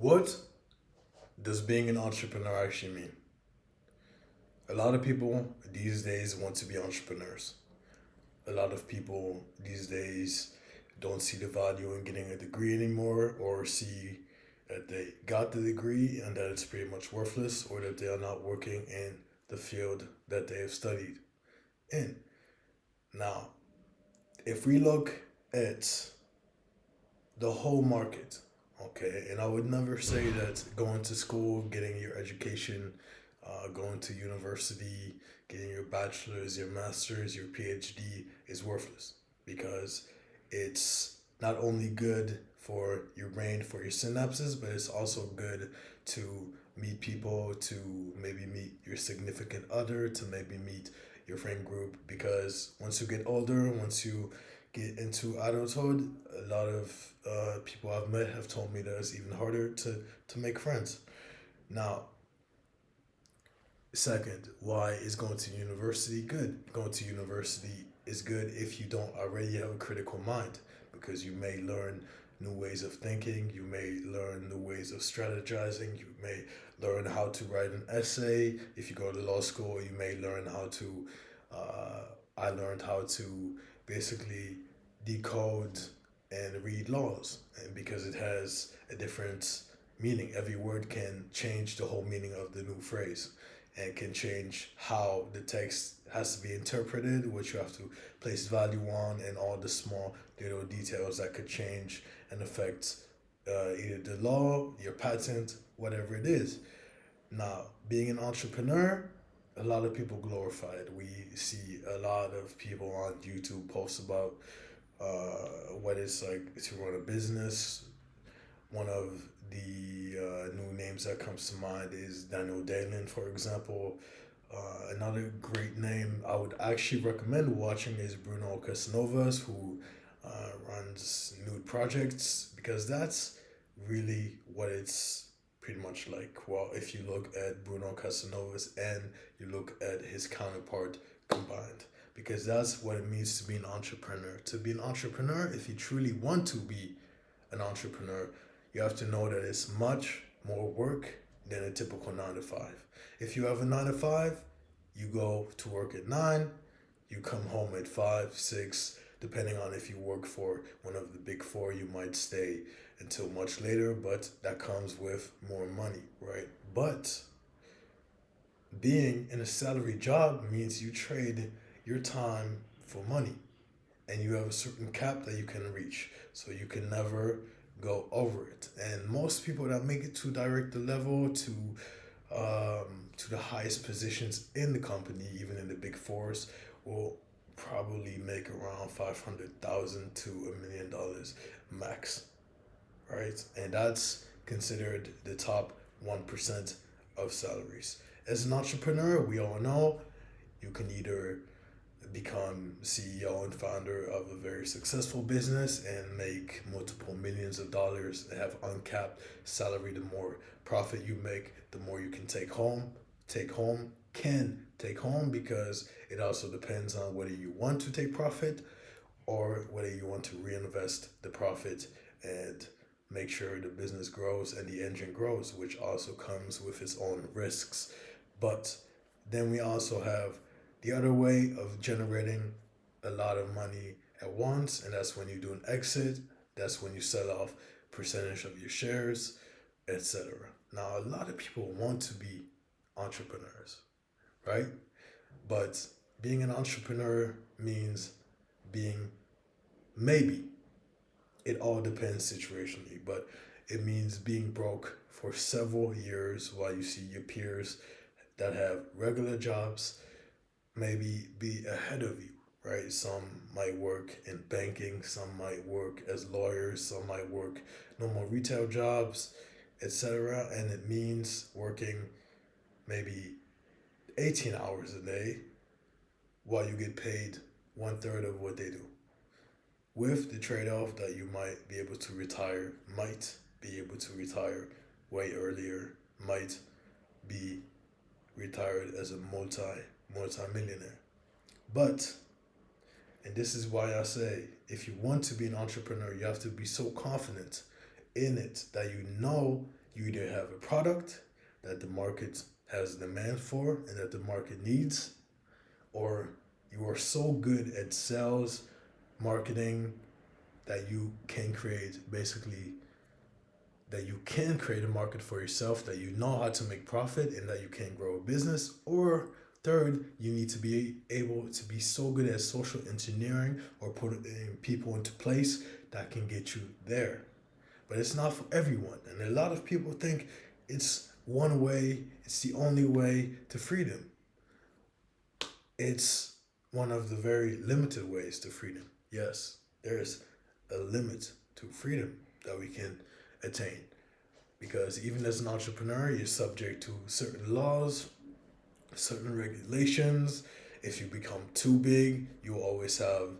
What does being an entrepreneur actually mean? A lot of people these days want to be entrepreneurs. A lot of people these days don't see the value in getting a degree anymore, or see that they got the degree and that it's pretty much worthless, or that they are not working in the field that they have studied in. Now, if we look at the whole market, okay, and I would never say that going to school, getting your education, going to university, getting your bachelor's, your master's, your PhD is worthless, because it's not only good for your brain, for your synapses, but it's also good to meet people, to maybe meet your significant other, to maybe meet your friend group. Because once you get older, once you get into adulthood, a lot of people I've met have told me that it's even harder to make friends. Now, second, why is going to university good? Going to university is good if you don't already have a critical mind, because you may learn new ways of thinking, you may learn new ways of strategizing, you may learn how to write an essay. If you go to law school, you may learn how to. I learned how to basically decode and read laws, and because it has a different meaning, every word can change the whole meaning of the new phrase, and can change how the text has to be interpreted, which you have to place value on, and all the small little details that could change and affect either the law, your patent, whatever it is. Now, being an entrepreneur, a lot of people glorify it. We see a lot of people on YouTube post about what it's like to run a business. One of the new names that comes to mind is Daniel Dalen, for example. Another great name I would actually recommend watching is Bruno Casanovas, who runs nude projects, because that's really what it's pretty much like. Well, if you look at Bruno Casanovas and you look at his counterpart combined, because that's what it means to be an entrepreneur. To be an entrepreneur, if you truly want to be an entrepreneur, you have to know that it's much more work than a typical 9 to 5. If you have a 9 to 5, you go to work at 9, you come home at 5, 6, depending on if you work for one of the big four, you might stay until much later, but that comes with more money, right? But being in a salary job means you trade your time for money, and you have a certain cap that you can reach. So you can never go over it. And most people that make it to director level, to the highest positions in the company, even in the big fours, will probably make around 500,000 to $1 million max, right? And that's considered the top 1% of salaries. As an entrepreneur, we all know you can either become CEO and founder of a very successful business and make multiple millions of dollars and have uncapped salary. The more profit you make, the more you can take home, because it also depends on whether you want to take profit or whether you want to reinvest the profit and make sure the business grows and the engine grows, which also comes with its own risks. But then we also have the other way of generating a lot of money at once, and that's when you do an exit. That's when you sell off percentage of your shares, etc. Now, a lot of people want to be entrepreneurs, right? But being an entrepreneur means being, maybe, it all depends situationally, but it means being broke for several years while you see your peers that have regular jobs maybe be ahead of you, right? Some might work in banking, some might work as lawyers, some might work normal retail jobs, etc. And it means working maybe 18 hours a day while you get paid one third of what they do. With the trade off that you might be able to retire way earlier, might be retired as a multi millionaire. But, and this is why I say, if you want to be an entrepreneur, you have to be so confident in it that you know You either have a product that the market has demand for and that the market needs, or you are so good at sales, marketing, that you can create basically that you can create a market for yourself, that you know how to make profit and that you can grow a business. Or third, you need to be able to be so good at social engineering or putting people into place that can get you there. But it's not for everyone. And a lot of people think it's one way, it's the only way to freedom. It's one of the very limited ways to freedom. Yes, there's a limit to freedom that we can attain. Because even as an entrepreneur, you're subject to certain laws, certain regulations. If you become too big, you'll always have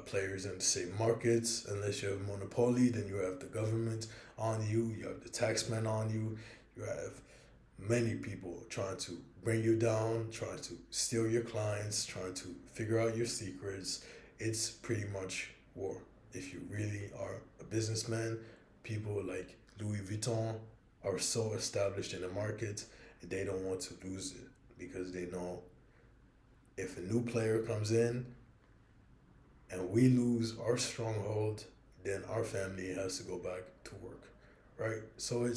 players in the same markets. Unless you have a monopoly, then you have the government on you, you have the taxman on you, you have many people trying to bring you down, trying to steal your clients, trying to figure out your secrets. It's pretty much war. If you really are a businessman, people like Louis Vuitton are so established in the market, they don't want to lose it because they know if a new player comes in and we lose our stronghold, then our family has to go back to work, right? So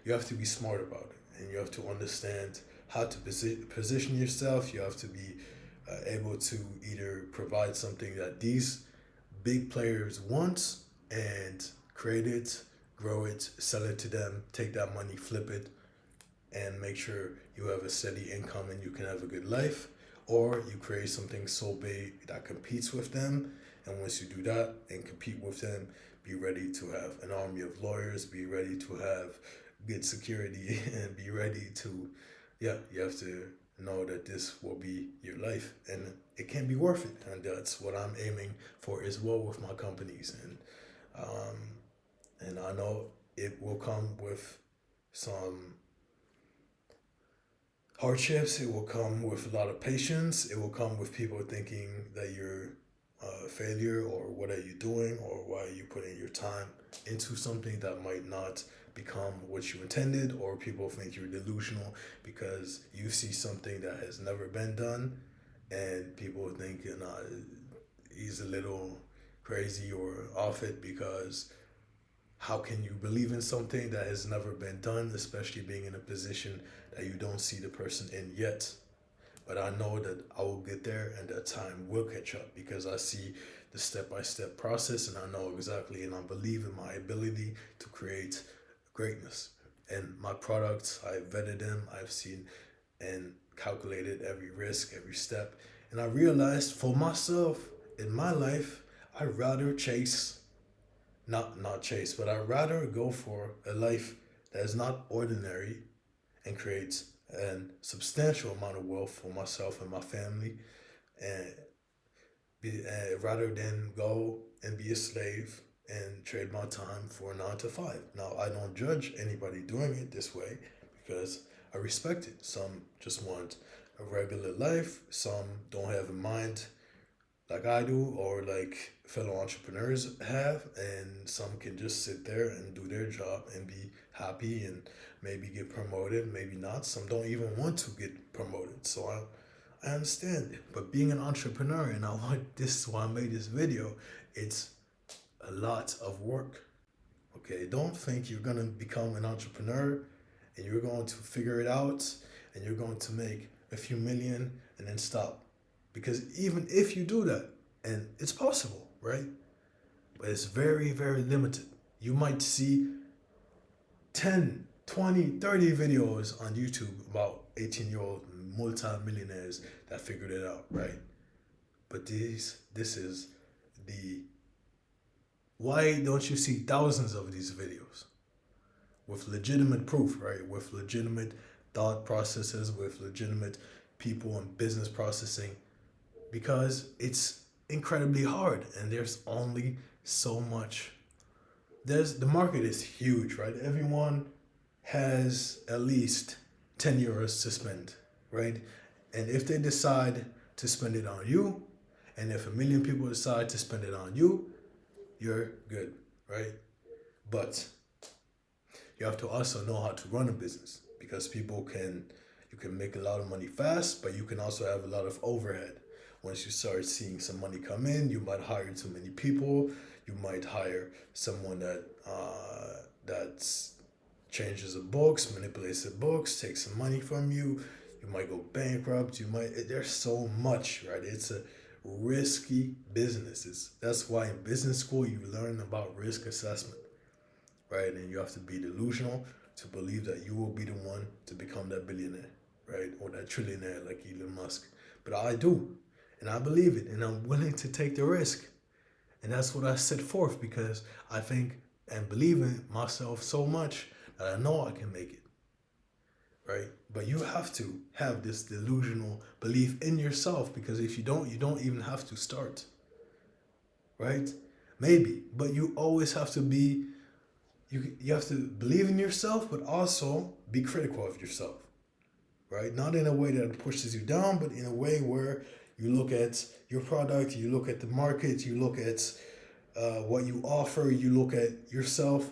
you have to be smart about it, and you have to understand how to position yourself. You have to be able to either provide something that these big players want and create it, grow it, sell it to them, take that money, flip it, and make sure you have a steady income and you can have a good life. Or you create something so big that competes with them. And once you do that and compete with them, be ready to have an army of lawyers, be ready to have good security, and be ready to, yeah, you have to know that this will be your life and it can be worth it. And that's what I'm aiming for as well with my companies. Um, and I know it will come with some hardships. It will come with a lot of patience. It will come with people thinking that you're a failure, or what are you doing, or why are you putting your time into something that might not become what you intended, or people think you're delusional because you see something that has never been done, and people think he's a little crazy or off it because how can you believe in something that has never been done, especially being in a position that you don't see the person in yet? But I know that I will get there and that time will catch up because I see the step by step process and I know exactly and I believe in my ability to create greatness. And my products, I've vetted them, I've seen and calculated every risk, every step. And I realized for myself in my life, I'd rather chase not chase, but I'd rather go for a life that is not ordinary and creates a substantial amount of wealth for myself and my family, and rather than go and be a slave and trade my time for a 9 to 5. Now, I don't judge anybody doing it this way because I respect it. Some just want a regular life, some don't have a mind like I do or like fellow entrepreneurs have, and some can just sit there and do their job and be happy and maybe get promoted, maybe not. Some don't even want to get promoted. So I understand it. But being an entrepreneur, and I want this is why I made this video, it's a lot of work. Okay, don't think you're gonna become an entrepreneur and you're going to figure it out and you're going to make a few million and then stop. Because even if you do that, and it's possible, right? But it's very, very limited. You might see 10, 20, 30 videos on YouTube about 18-year-old multi-millionaires that figured it out, right? But this is the, why don't you see thousands of these videos with legitimate proof, right? With legitimate thought processes, with legitimate people and business processing, because it's incredibly hard and there's only so much. The market is huge, right? Everyone has at least 10 euros to spend, right? And if they decide to spend it on you, and if a million people decide to spend it on you, you're good, right? But you have to also know how to run a business, because you can make a lot of money fast, but you can also have a lot of overhead. Once you start seeing some money come in, you might hire too many people. You might hire someone that changes the books, manipulates the books, takes some money from you. You might go bankrupt. There's so much, right? It's a risky business. That's why in business school you learn about risk assessment, right? And you have to be delusional to believe that you will be the one to become that billionaire, right? Or that trillionaire like Elon Musk. But I do, and I believe it, and I'm willing to take the risk. And that's what I set forth, because I think and believe in myself so much that I know I can make it, right? But you have to have this delusional belief in yourself, because if you don't even have to start, right? Maybe, but you always have to be, you have to believe in yourself, but also be critical of yourself, right? Not in a way that pushes you down, but in a way where you look at your product, you look at the market, you look at what you offer, you look at yourself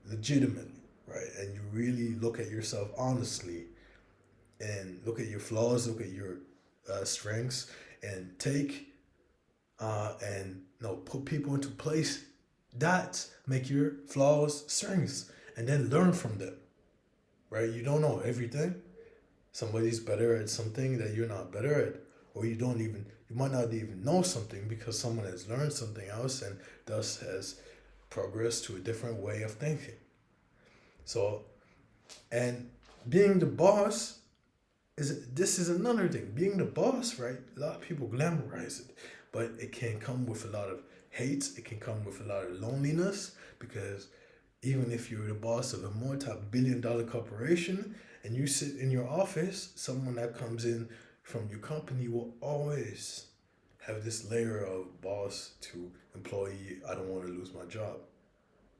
legitimately, right? And you really look at yourself honestly, and look at your flaws, look at your strengths, and and put people into place that make your flaws strengths, and then learn from them, right? You don't know everything. Somebody's better at something that you're not better at, or you might not even know something because someone has learned something else and thus has progressed to a different way of thinking. So, and being the boss this is another thing. Being the boss, right? A lot of people glamorize it, but it can come with a lot of hate. It can come with a lot of loneliness, because even if you're the boss of a multi-billion-dollar corporation and you sit in your office, someone that comes in from your company will always have this layer of boss to employee. I don't want to lose my job,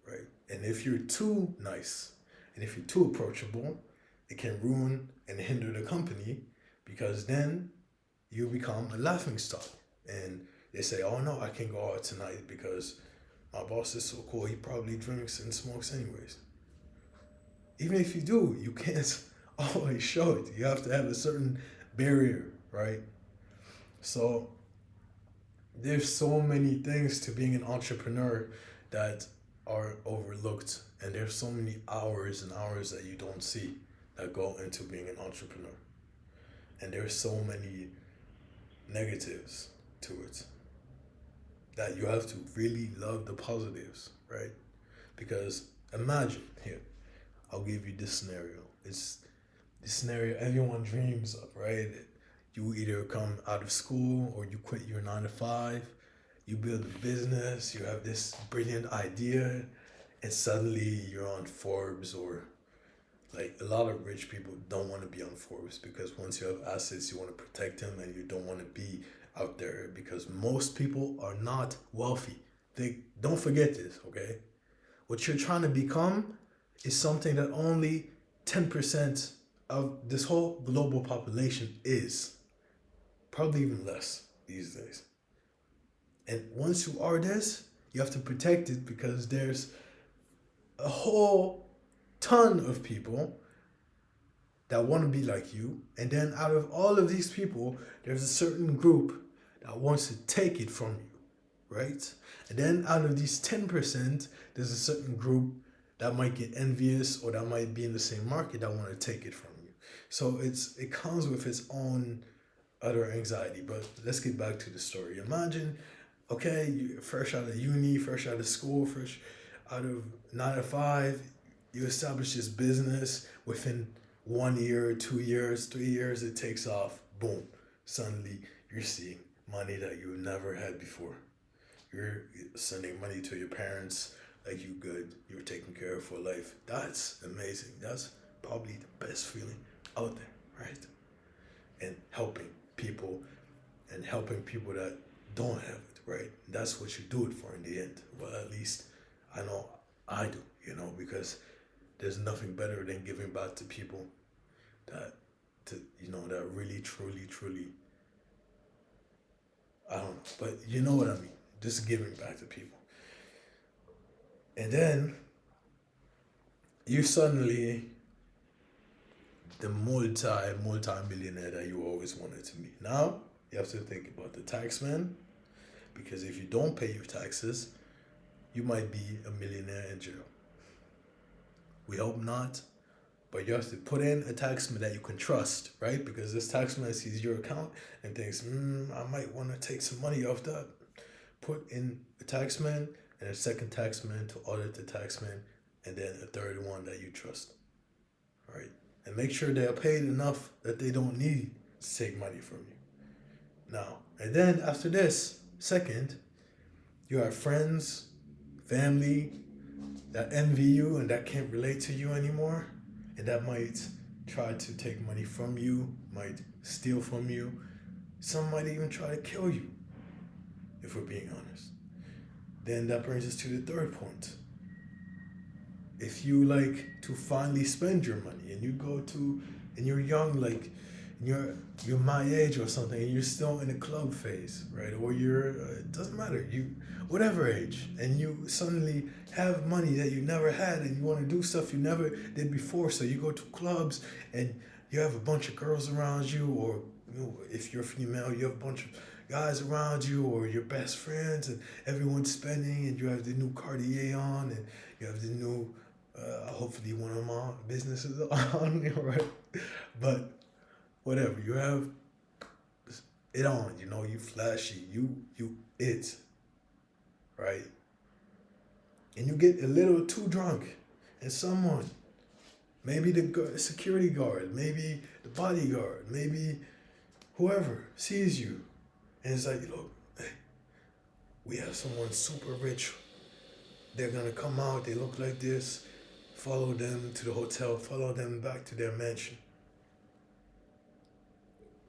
right? And if you're too nice and if you're too approachable, it can ruin and hinder the company, because then you become a laughing stock. And they say, oh no, I can't go out tonight because my boss is so cool. He probably drinks and smokes anyways. Even if you do, you can't always show it. You have to have a certain barrier, right? So there's so many things to being an entrepreneur that are overlooked. And there's so many hours and hours that you don't see that go into being an entrepreneur. And there's so many negatives to it that you have to really love the positives, right? Because imagine here, I'll give you this scenario. It's this scenario everyone dreams of, right? You either come out of school or you quit your 9 to 5, you build a business, you have this brilliant idea, and suddenly you're on Forbes, or like a lot of rich people don't want to be on Forbes, because once you have assets, you want to protect them and you don't want to be out there, because most people are not wealthy. They don't forget this, okay? What you're trying to become is something that only 10% of this whole global population is. Probably even less these days. And once you are this, you have to protect it, because there's a whole ton of people that want to be like you. And then out of all of these people, there's a certain group that wants to take it from you, right? And then out of these 10%, there's a certain group that might get envious, or that might be in the same market that want to take it from you. So it comes with its own other anxiety. But let's get back to the story. Imagine, okay, you're fresh out of uni, fresh out of school, fresh out of 9 to 5, you establish this business. Within 1 year, 2 years, 3 years, it takes off. Boom. Suddenly, you're seeing money that you never had before. You're sending money to your parents like you good. You're taken care of for life. That's amazing. That's probably the best feeling out there, right? And helping people that don't have it, right? That's what you do it for in the end. Well, at least I know I do, because there's nothing better than giving back to people that really, truly, truly, I don't know, but you know what I mean. Just giving back to people. And then you suddenly the multi millionaire that you always wanted to be. Now you have to think about the tax man, because if you don't pay your taxes, you might be a millionaire in jail. We hope not, but you have to put in a taxman that you can trust, right? Because this taxman sees your account and thinks, I might want to take some money off that. Put in a taxman and a second taxman to audit the taxman, and then a third one that you trust, right? And make sure they are paid enough that they don't need to take money from you. Now, and then after this, second, you have friends, family that envy you and that can't relate to you anymore, and that might try to take money from you, might steal from you. Some might even try to kill you, if we're being honest. Then that brings us to the third point. If you like to finally spend your money and you go to, and you're young, like you're my age or something, and you're still in the club phase, right? Or you're, it doesn't matter, you, whatever age, and you suddenly have money that you never had and you want to do stuff you never did before. So you go to clubs and you have a bunch of girls around you, or if you're female, you have a bunch of guys around you, or your best friends, and everyone's spending, and you have the new Cartier on, and you have the new, hopefully one of my businesses on, right? But whatever, you have it on, you flashy, you it, right? And you get a little too drunk, and someone, maybe the security guard, maybe the bodyguard, maybe whoever sees you, and it's like, look, hey, we have someone super rich. They're gonna come out, they look like this, follow them to the hotel, follow them back to their mansion.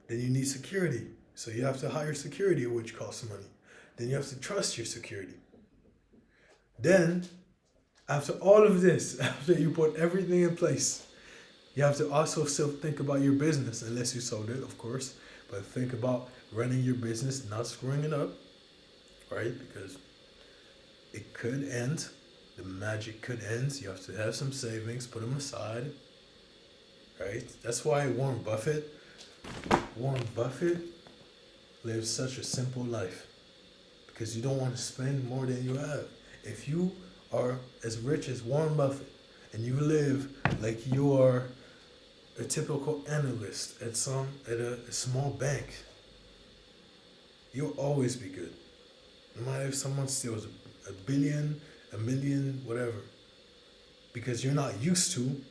Then you need security. So you have to hire security, which costs money. Then you have to trust your security. Then, after all of this, after you put everything in place, you have to also still think about your business, unless you sold it, of course. But think about running your business, not screwing it up, right? Because it could end. The magic could end. You have to have some savings, put them aside, right? That's why Warren Buffett lives such a simple life, because you don't want to spend more than you have. If you are as rich as Warren Buffett and you live like you are a typical analyst at a small bank, you'll always be good. No matter if someone steals a billion, a million, whatever, because you're not used to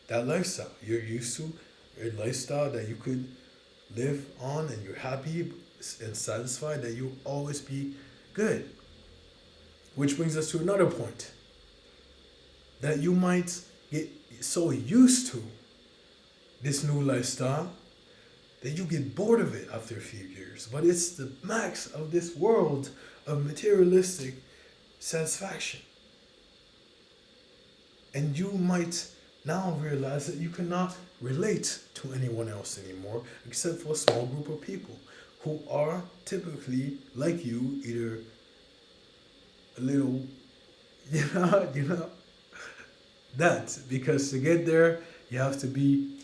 that lifestyle. You're used to a lifestyle that you could live on, and you're happy and satisfied that you'll always be good. Which brings us to another point, that you might get so used to this new lifestyle that you get bored of it after a few years. But it's the max of this world of materialistic satisfaction. And you might now realize that you cannot relate to anyone else anymore, except for a small group of people who are typically like you, either a little, that, because to get there, you have to be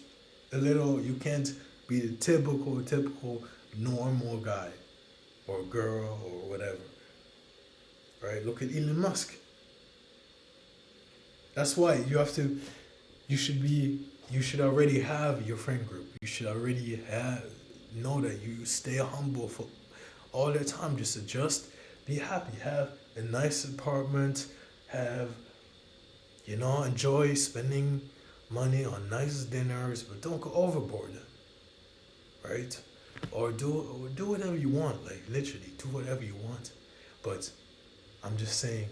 a little, you can't be the typical normal guy or girl or whatever, right? Look at Elon Musk. That's why you should already have your friend group. You should already know that you stay humble for all the time. Just adjust, be happy, have a nice apartment, enjoy spending money on nice dinners, but don't go overboard, right? Or do whatever you want, like literally do whatever you want. But I'm just saying,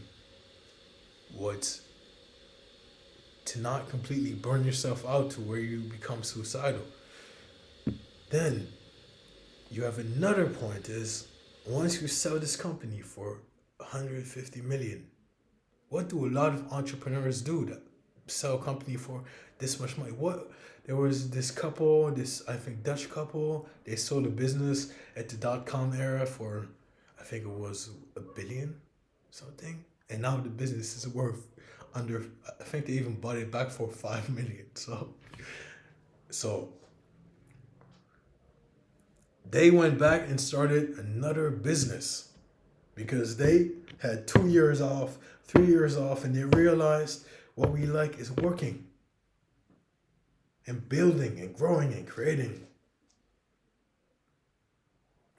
to not completely burn yourself out to where you become suicidal. Then you have another point is, once you sell this company for 150 million, what do a lot of entrepreneurs do that sell a company for this much money? There was this couple, I think Dutch couple, they sold a business at the .com era for, I think it was $1 billion something, and now the business is worth under. I think they even bought it back for 5 million. So they went back and started another business because they had 2 years off, 3 years off, and they realized what we like is working and building and growing and creating,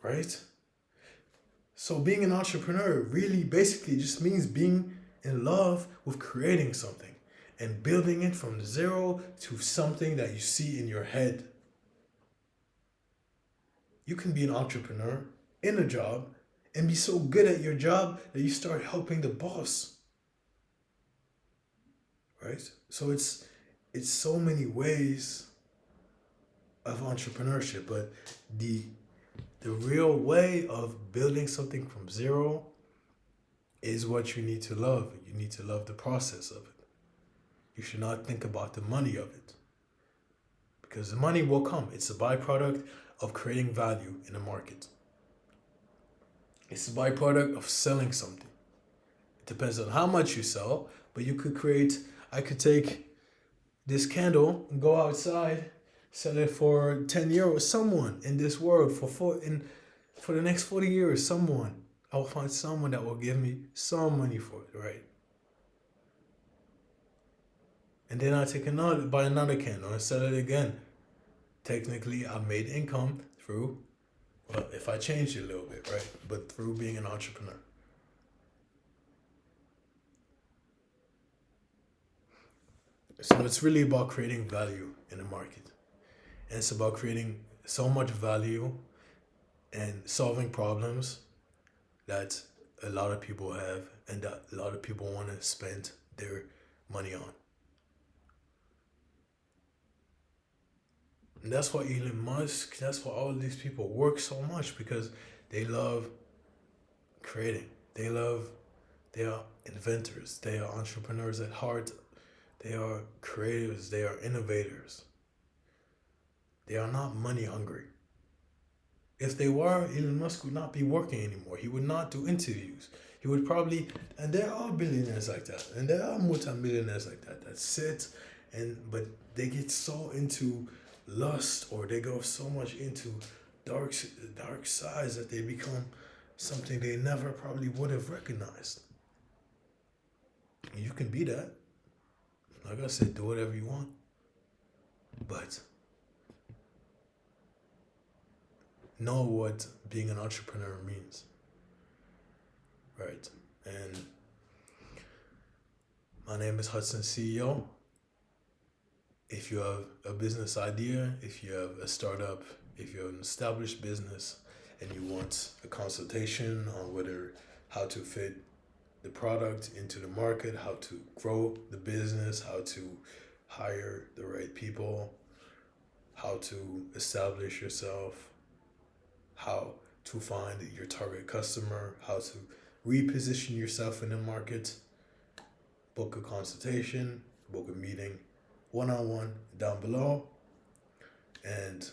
right? So being an entrepreneur really basically just means being in love with creating something and building it from zero to something that you see in your head. You can be an entrepreneur in a job and be so good at your job that you start helping the boss, right? So it's so many ways of entrepreneurship, but the real way of building something from zero is what you need to love. You need to love the process of it. You should not think about the money of it, because the money will come. It's a byproduct of creating value in the market. It's a byproduct of selling something. It depends on how much you sell, but I could take this candle and go outside, sell it for 10 euros. Someone in this world for the next 40 years, I will find someone that will give me some money for it, right? And then I buy another candle and sell it again. Technically, I made income through, well, if I changed it a little bit, right? But through being an entrepreneur. So it's really about creating value in the market. And it's about creating so much value and solving problems that a lot of people have and that a lot of people want to spend their money on. And that's why Elon Musk, that's why all these people work so much, because they love creating. They are inventors. They are entrepreneurs at heart. They are creatives. They are innovators. They are not money hungry. If they were, Elon Musk would not be working anymore. He would not do interviews. He would probably, and there are billionaires like that, and there are multimillionaires like that sit but they get so into lust, or they go so much into dark sides that they become something they never probably would have recognized. And you can be that. Like I said, do whatever you want. But know what being an entrepreneur means. Right? And my name is Hudson CEO. If you have a business idea, if you have a startup, if you have an established business and you want a consultation on how to fit the product into the market, how to grow the business, how to hire the right people, how to establish yourself, how to find your target customer, how to reposition yourself in the market, book a consultation, book a meeting, one-on-one down below, and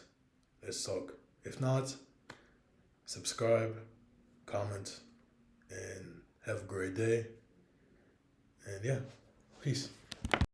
let's talk. If not, subscribe, comment, and have a great day. And yeah, peace.